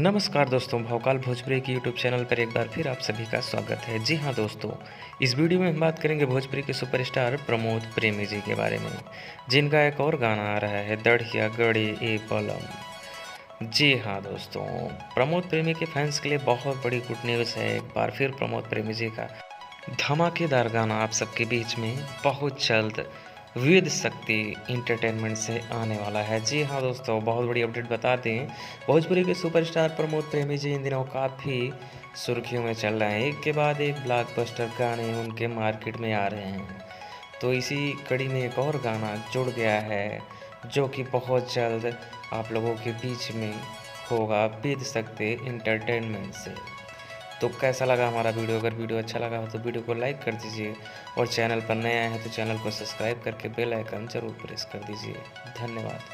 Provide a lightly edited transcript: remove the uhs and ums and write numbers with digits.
नमस्कार दोस्तों, भवकाल भोजपुरी की यूट्यूब चैनल पर एक बार फिर आप सभी का स्वागत है। जी हाँ दोस्तों, इस वीडियो में हम बात करेंगे भोजपुरी के सुपरस्टार प्रमोद प्रेमी जी के बारे में, जिनका एक और गाना आ रहा है दढ़िया गड़े ए बलम। जी हाँ दोस्तों, प्रमोद प्रेमी के फैंस के लिए बहुत बड़ी गुड न्यूज़ है। एक बार फिर प्रमोद प्रेमी जी का धमाकेदार गाना आप सबके बीच में बहुत जल्द विद शक्ति इंटरटेनमेंट से आने वाला है। जी हाँ दोस्तों, बहुत बड़ी अपडेट बता दें, भोजपुरी के सुपरस्टार प्रमोद प्रेमी जी इन दिनों काफ़ी सुर्खियों में चल रहे हैं। एक के बाद एक ब्लॉकबस्टर गाने उनके मार्केट में आ रहे हैं, तो इसी कड़ी में एक और गाना जुड़ गया है जो कि बहुत जल्द आप लोगों के बीच में होगा विद शक्ति इंटरटेनमेंट से। तो कैसा लगा हमारा वीडियो? अगर वीडियो अच्छा लगा हो तो वीडियो को लाइक कर दीजिए और चैनल पर नया है तो चैनल को सब्सक्राइब करके बेल आइकन ज़रूर प्रेस कर दीजिए। धन्यवाद।